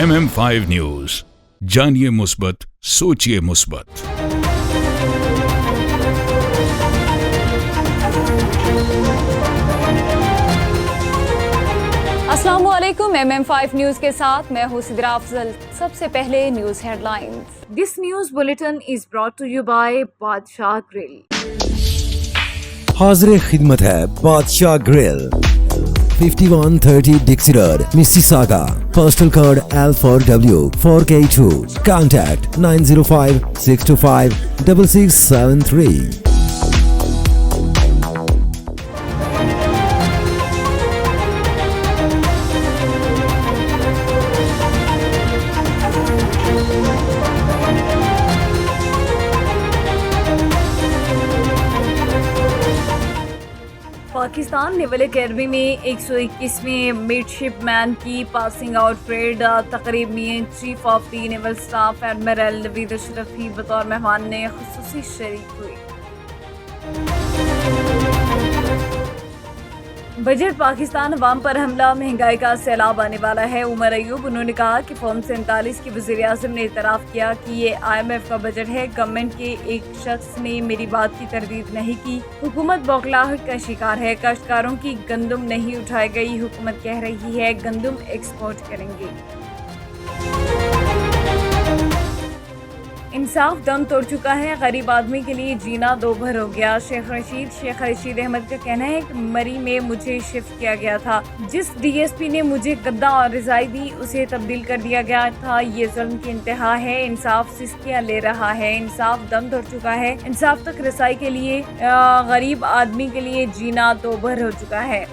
MM5 news, जानिए मुस्बत, सोचिए मुस्बत। अस्सलाम वालेकुम। MM5 न्यूज के साथ मैं हूं सिद्रा अफजल। सबसे पहले news headlines. This news bulletin is brought to you by Badshah Grill. हाजिर खिदमत है Badshah Grill, 5130 Dixie Road, Mississauga. Postal code L4W 4K2. Contact 905 625 6673. Pakistan naval academy में 121वें मिडशिपमैन की पासिंग आउट परेड तकरीब में chief of the naval staff admiral Naveed Ashraf भी बतौर मेहमान ने खुसूसी शरीक हुई। बजट पाकिस्तान अवाम पर हमला, महंगाई का सैलाब आने वाला है। उमर अयूब, उन्होंने कहा कि फॉर्म 47 की वज़ीर आज़म ने इतराफ़ किया कि ये IMF का बजट है। गवर्नमेंट के एक शख्स ने मेरी बात की तरदीद नहीं की। हुकूमत बौखलाहट का शिकार है। काश्तकारों की गंदम नहीं उठाई गई। हुकूमत कह रही है गंदम एक्सपोर्ट करेंगे। इंसाफ दम तोड़ चुका है। गरीब आदमी के लिए जीना दोभर हो गया। शेख रशीद अहमद का कहना है कि मरी में मुझे शिफ्ट किया गया था। जिस DSP ने मुझे गद्दा और रिजाई दी उसे तब्दील कर दिया गया था। ये जुल्म की इंतहा है। इंसाफ सिस्कियां ले रहा है। इंसाफ दम तोड़ चुका है। इंसाफ तक रसाई के लिए गरीब आदमी के लिए जीना दोभर हो चुका है।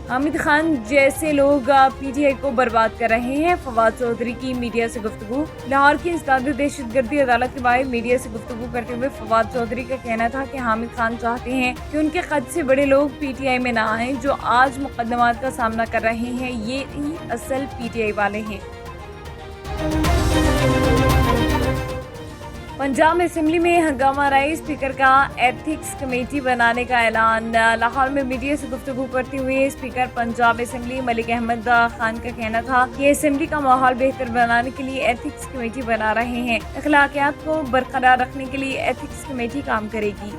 हामिद खान जैसे लोग PTI को बर्बाद कर रहे हैं। फवाद चौधरी की मीडिया से गुफ्तगू। लाहौर की इंसदाद दहशतगर्दी अदालत के बाहर मीडिया से गुफ्तगू करते हुए फवाद चौधरी का कहना था कि हामिद खान चाहते हैं कि उनके कद से बड़े लोग PTI में ना आएं। जो आज मुकदमात का सामना कर रहे हैं ये ही असल PTI वाले हैं। पंजाब असेंबली में हंगामा राई, स्पीकर का एथिक्स कमेटी बनाने का ऐलान। लाहौर में मीडिया से गुफ्तगू करते हुए स्पीकर पंजाब असेंबली मलिक अहमद खान का कहना था कि असेंबली का माहौल बेहतर बनाने के लिए एथिक्स कमेटी बना रहे हैं। अखलाकियात को बरकरार रखने के लिए एथिक्स कमेटी काम करेगी।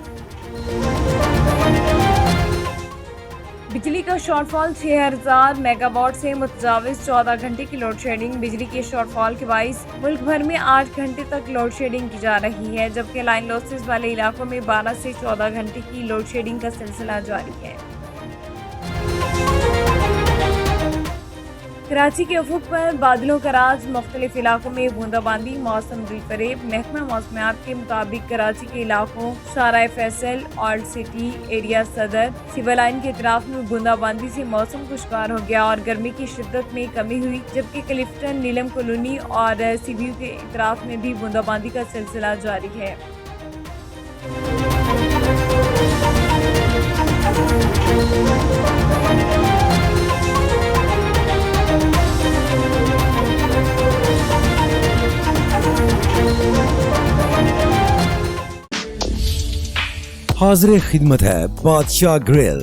बिजली का शॉर्टफॉल 6000 मेगावाट से मुतजाविज। 14 घंटे की लोड शेडिंग। बिजली के शॉर्टफॉल के बाइस मुल्क भर में 8 घंटे तक लोड शेडिंग की जा रही है, जबकि लाइन लॉसेस वाले इलाकों में 12 से 14 घंटे की लोड शेडिंग का सिलसिला जारी है। कराची के उफुक पर बादलों का राज, मुख्तलिफ इलाकों में बूंदाबांदी। मौसम दिलफरेब। महकमा मौसमियात के मुताबिक कराची के इलाकों शारा फैसल, ओल्ड सिटी एरिया, सदर, सिविल लाइन के इतराफ में बूंदाबांदी से मौसम खुशगवार हो गया और गर्मी की शिद्दत में कमी हुई, जबकि क्लिफ्टन, नीलम कॉलोनी और सीव्यू के इतराफ में भी बूंदाबांदी का सिलसिला जारी है। हाजिर खिदमत है बादशाह ग्रिल,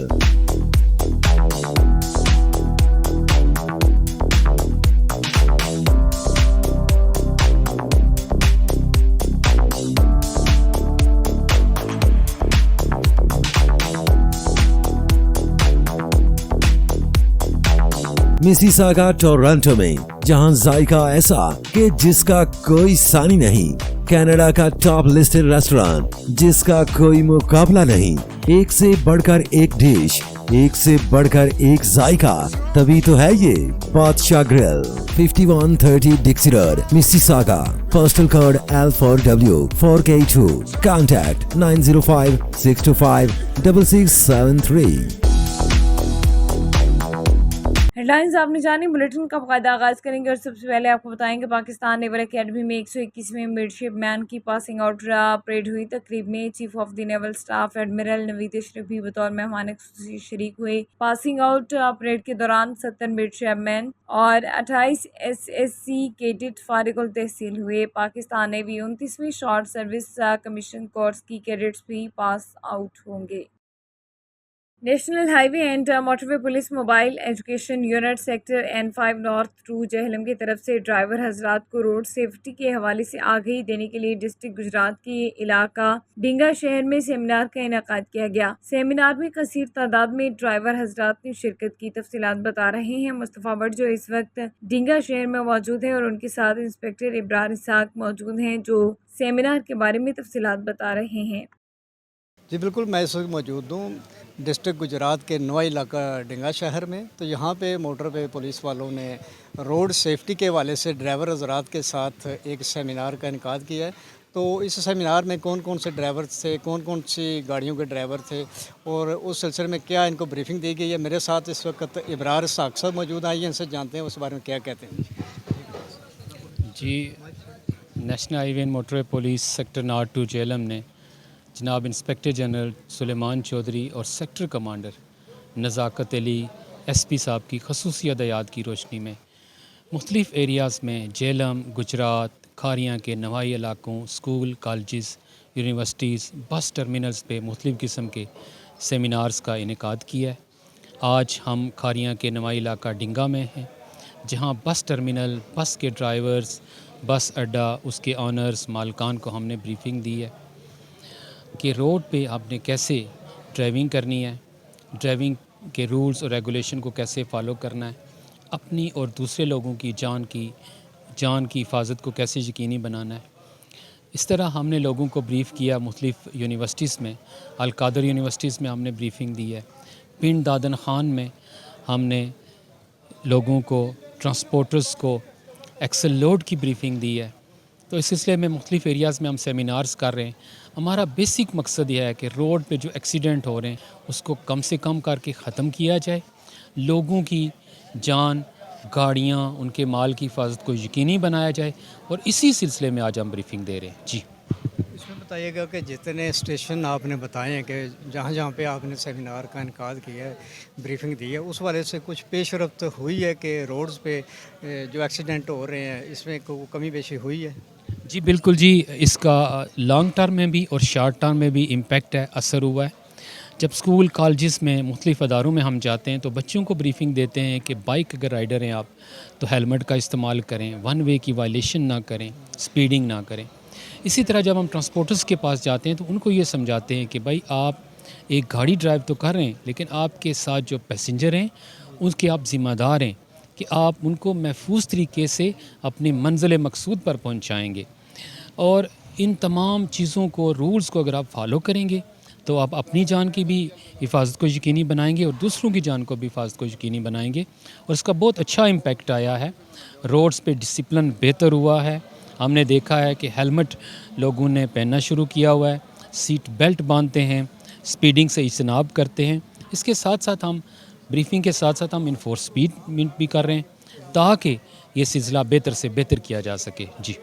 मिसिसागा टोरंटो में, जहां जायका ऐसा कि जिसका कोई सानी नहीं। कनाडा का टॉप लिस्टेड रेस्टोरेंट जिसका कोई मुकाबला नहीं। एक से बढ़कर एक डिश, एक से बढ़कर एक जायका, तभी तो है ये बादशाह Grill, 5130 Dixie Road, Mississauga. Postal code L4W 4K2. Contact 905 625 6673. Headlines आपने जानी। बुलेटिन का बाकायदा आगाज करेंगे और सबसे पहले आपको बताएंगे पाकिस्तान नेवल एकेडमी में 121वें मिडशिपमैन की पासिंग आउट परेड हुई। तकरीब में chief of the naval staff admiral Naveed Ashraf भी बतौर मेहमान खुसूसी शरीक हुए। पासिंग आउट परेड के दौरान 70 मिडशिपमैन और 28 SSC कैडेट फारिगुल तहसील हुए। पाकिस्तान नेवी 29वीं शॉर्ट सर्विस कमीशन कोर्स की कैडेट्स भी पास आउट होंगे। National highway and motorway police mobile education unit sector N5 north 2 Jhelum की तरफ से ड्राइवर हजरात को रोड सेफ्टी के हवाले से आगाही देने के लिए डिस्ट्रिक्ट गुजरात के इलाका डिंगा शहर में सेमिनार का इनेकाद किया गया। सेमिनार में कसीर तादाद में ड्राइवर हजरात ने शिरकत की। तफसीलात बता रहे हैं मुस्तफ़ा भट्ट जो इस वक्त डिंगा शहर में मौजूद है और उनके साथ इंस्पेक्टर इब्रार इसाक मौजूद हैं जो सेमिनार के बारे में तफसीलात बता रहे हैं। जी बिल्कुल, मैं इस वक्त मौजूद हूँ डिस्ट्रिक्ट गुजरात के नवा इलाका डिंगा शहर में। तो यहाँ पे मोटर पे पुलिस वालों ने रोड सेफ्टी के हवाले से ड्राइवर हजरात के साथ एक सेमिनार का इनेकाद किया है। तो इस सेमिनार में कौन कौन से ड्राइवर थे, कौन कौन सी गाड़ियों के ड्राइवर थे और उस सिलसिले में क्या इनको ब्रीफिंग दी गई है। मेरे साथ इस वक्त इब्रार साक साहब मौजूद हैं, इनसे जानते हैं उस बारे में क्या कहते हैं। जी, national highway and motorway police sector north 2 Jhelum ने जनाब इंस्पेक्टर जनरल सुलेमान चौधरी और sector commander Nazakat Ali SP साहब की खसूसी हदायत की रोशनी में मुख्तलिफ़ एरियाज़ में जेलम, गुजरात, खारियाँ के नवाई इलाकों, स्कूल, कॉलेजेस, यूनिवर्सिटीज़, बस टर्मिनल्स पे मुख्तलिफ़ किस्म के सेमिनार्स का इनेकाद किया है। आज हम खारियाँ के नवाई इलाका डिंगा में हैं, जहाँ बस टर्मिनल, बस के ड्राइवर्स, बस अड्डा, उसके ऑनर्स, मालकान को हमने ब्रीफिंग दी है कि रोड पे आपने कैसे ड्राइविंग करनी है, ड्राइविंग के रूल्स और रेगुलेशन को कैसे फ़ॉलो करना है, अपनी और दूसरे लोगों की जान की हिफाजत को कैसे यकीनी बनाना है। इस तरह हमने लोगों को ब्रीफ़ किया। मुख्तलिफ़ यूनिवर्सिटीज़ में, अलकादर यूनिवर्सिटीज़ में हमने ब्रीफिंग दी है। पिंड दादन खान में हमने लोगों को, ट्रांसपोर्टर्स को एक्सल लोड की ब्रीफिंग दी है। तो इस सिलसिले में मुख्तलिफ़ एरियाज़ में हम सेमिनार्स कर रहे हैं। हमारा बेसिक मकसद यह है कि रोड पे जो एक्सीडेंट हो रहे हैं उसको कम से कम करके ख़त्म किया जाए, लोगों की जान, गाड़ियाँ, उनके माल की हिफाजत को यकीनी बनाया जाए, और इसी सिलसिले में आज हम ब्रीफिंग दे रहे हैं। जी, इसमें बताइएगा कि जितने स्टेशन आपने बताए हैं कि जहाँ जहाँ पे आपने सेमिनार का इनेकाद किया है, ब्रीफिंग दी है, उस वाले से कुछ पेशरफ्त हुई है कि रोड्स पे जो एक्सीडेंट हो रहे हैं इसमें कमी बेशी हुई है? जी बिल्कुल जी, इसका लॉन्ग टर्म में भी और शॉर्ट टर्म में भी इम्पेक्ट है, असर हुआ है। जब स्कूल, कॉलेजेस में, मुख्तलिफ़ अदारों में हम जाते हैं तो बच्चों को ब्रीफिंग देते हैं कि बाइक अगर राइडर हैं आप तो हेलमेट का इस्तेमाल करें, वन वे की वायलेशन ना करें, स्पीडिंग ना करें। इसी तरह जब हम ट्रांसपोर्टर्स के पास जाते हैं तो उनको ये समझाते हैं कि भाई आप एक गाड़ी ड्राइव तो कर रहे हैं, लेकिन आपके साथ जो पैसेंजर हैं उसके आप ज़िम्मेदार हैं कि आप उनको महफूज तरीके से अपनी मंजिल मकसूद पर पहुंचाएंगे। और इन तमाम चीज़ों को, रूल्स को अगर आप फॉलो करेंगे तो आप अपनी जान की भी हिफाजत को यकीनी बनाएंगे और दूसरों की जान को भी हिफाजत को यकीनी बनाएंगे। और इसका बहुत अच्छा इम्पैक्ट आया है। रोड्स पे डिसिप्लिन बेहतर हुआ है। हमने देखा है कि हेलमेट लोगों ने पहनना शुरू किया हुआ है, सीट बेल्ट बांधते हैं, स्पीडिंग से इजतनाब करते हैं। इसके साथ साथ हम ब्रीफिंग के साथ साथ हम इन्फोर्समेंट भी कर रहे हैं ताकि ये सिलसिला बेहतर से बेहतर किया जा सके। जी,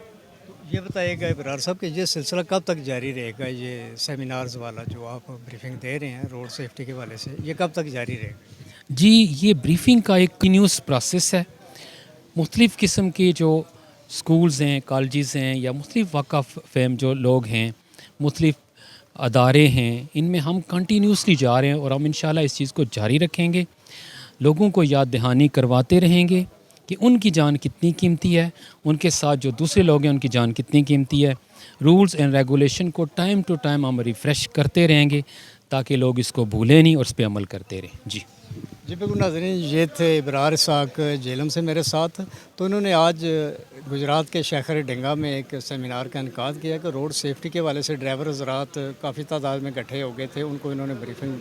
ये बताइएगा इब्रार साहब कि ये सिलसिला कब तक जारी रहेगा? ये सेमिनार्स वाला जो आप ब्रीफिंग दे रहे हैं रोड सेफ्टी के वाले से, ये कब तक जारी रहेगा? जी, ये ब्रीफिंग का एक कंटिन्यूस प्रोसेस है। मुख्तलिफ़ किस्म के जो स्कूल्स हैं, कॉलेजेस हैं या मुख्तलिफ़ वक़फ़ फ़ेम जो लोग हैं, मुख्तलिफ़ अदारे हैं, इनमें हम कंटिन्यूसली जा रहे हैं और हम इंशाल्लाह इस चीज़ को जारी रखेंगे। लोगों को याद दहानी करवाते रहेंगे कि उनकी जान कितनी कीमती है, उनके साथ जो दूसरे लोग हैं उनकी जान कितनी कीमती है। रूल्स एंड रेगुलेशन को टाइम टू टाइम हम रिफ़्रेश करते रहेंगे ताकि लोग इसको भूलें नहीं और इस पर अमल करते रहें। जी जी बिल्कुल नाज़रीन, ये थे इब्रार साक जेलम से मेरे साथ। तो इन्होंने आज गुजरात के शहर डिंगा में एक सेमिनार का इनेकाद किया कि रोड सेफ्टी के वाले से ड्राइवर हज़रात काफ़ी तादाद में इकट्ठे हो गए थे, उनको इन्होंने ब्रीफिंग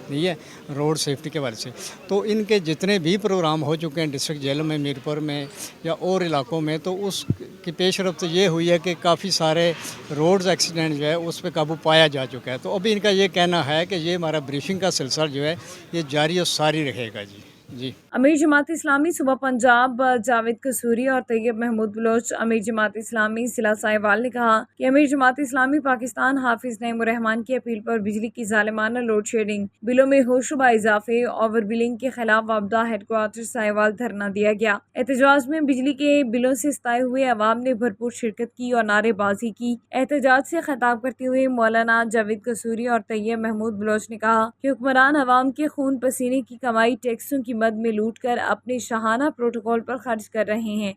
दी है रोड सेफ्टी के वाले से। तो इनके जितने भी प्रोग्राम हो चुके हैं डिस्ट्रिक्ट जेलम में, मीरपुर में या और इलाकों में, तो उसकी पेशरफ्त ये हुई है कि काफ़ी सारे रोड्स एक्सीडेंट जो है उस पर काबू पाया जा चुका है। तो अभी इनका ये कहना है कि ये हमारा ब्रीफिंग का सिलसिला जो है ये जारी और सारी रहेगा। जी जी। अमीर जमात इस्लामी सूबा पंजाब जावेद कसूरी और तैयब महमूद बलोच अमीर जमात इस्लामी जिला साहिवाल ने कहा कि अमीर जमात इस्लामी पाकिस्तान हाफिज नईम रहमान की अपील पर बिजली की जालिमाना लोड शेडिंग, बिलों में होशरुबा इजाफे, ओवर बिलिंग के खिलाफ वापदा हेडक्वार्टर साहिवाल धरना दिया गया। एहतजाज में बिजली के बिलों से सताए हुए अवाम ने भरपूर शिरकत की और नारेबाजी की। एहतजाज से खिताब करते हुए मौलाना जावेद कसूरी और तैयब महमूद बलोच ने कहा कि हुक्मरान अवाम के खून पसीने की कमाई टैक्सों की मद में लूट कर अपने शाहाना प्रोटोकॉल पर खर्च कर रहे हैं।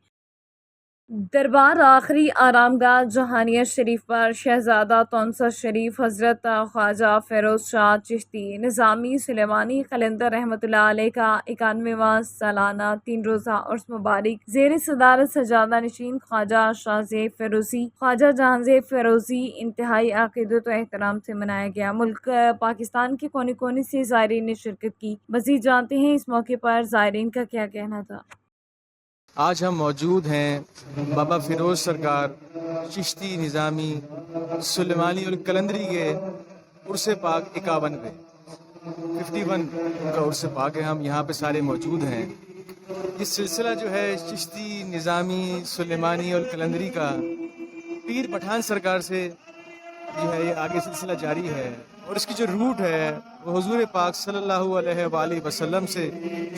दरबार आखिरी आरामगाह जहानिया शरीफ पर शहजादा तौनसा शरीफ हजरत ख्वाजा फिरोज शाह चिश्ती निज़ामी सुलेमानी कलंदर रहमतुल्लाह अलैह का 91वां सालाना 3 रोज़ा उर्स मुबारक ज़ेर सदारत सजादा नशीन ख्वाजा शाहज़ेब फिरोजी ख्वाजा जहांज़ेब फिरोजी इंतहाई अक़ीदत व एहतराम से मनाया गया। मुल्क पाकिस्तान के कोने कोने से ज़ायरीन ने शिरकत की। मज़ीद जानते हैं इस मौके पर ज़ायरीन का क्या कहना था। आज हम मौजूद हैं बाबा फिरोज़ सरकार चिश्ती निज़ामी सुलेमानी और कलंदरी के उर्स पाक 51 पे 51 उनका उर्स पाक है। हम यहाँ पे सारे मौजूद हैं। ये सिलसिला जो है चिश्ती निज़ामी सुलेमानी और कलंदरी का पीर पठान सरकार से जो है ये आगे सिलसिला जारी है और इसकी जो रूट है वो हुजूर पाक सल्लल्लाहु अलैहि वसल्लम से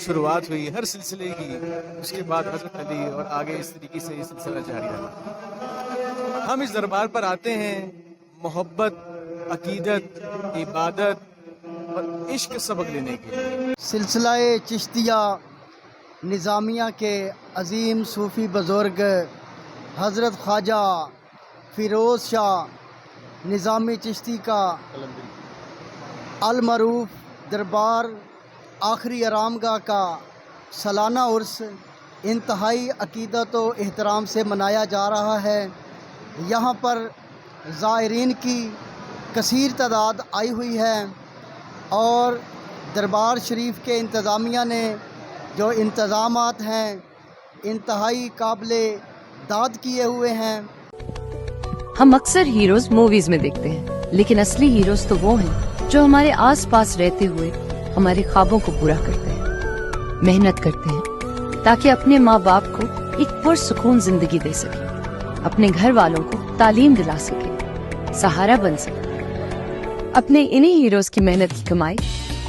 शुरुआत हुई हर सिलसिले की, उसके बाद हज़रत अली और आगे इस तरीके से ये सिलसिला जारी रहा। हम इस दरबार पर आते हैं मोहब्बत, अकीदत, इबादत और इश्क सबक लेने के लिए। सिलसिला चिश्तिया निज़ामिया के अज़ीम सूफ़ी बुज़ुर्ग हज़रत ख्वाजा फ़िरोज़ शाह निज़ामी चिश्ती का अल-मरूफ दरबार आखिरी आरामगाह का सालाना उर्स इंतहाई अक़ीदत व एहतराम से मनाया जा रहा है। यहाँ पर ज़ायरीन की कसीर तादाद आई हुई है और दरबार शरीफ के इंतज़ामिया ने जो इंतज़ामात हैं इंतहाई काबिले दाद किए हुए हैं। हम अक्सर हीरोज़ मूवीज में देखते हैं, लेकिन असली हीरोज़ तो वो हैं जो हमारे आसपास रहते हुए हमारे ख्वाबों को पूरा करते हैं, मेहनत करते हैं ताकि अपने माँ बाप को एक पुरसुकून जिंदगी दे सके, अपने घर वालों को तालीम दिला सके, सहारा बन सके। अपने इन्हीं हीरोज़ की मेहनत की कमाई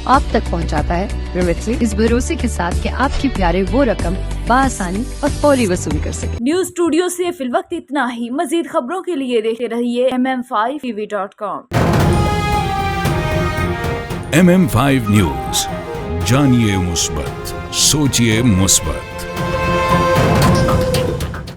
आप तक पहुंचाता है रिमिटली, इस भरोसे के साथ कि आपके प्यारे वो रकम बआसानी और फौरी वसूल कर सके। न्यूज स्टूडियो से फिलवक्त इतना ही। मजीद खबरों के लिए देखते रहिए mm5tv.com। MM5 न्यूज, जानिए मुस्बत, सोचिए मुस्बत।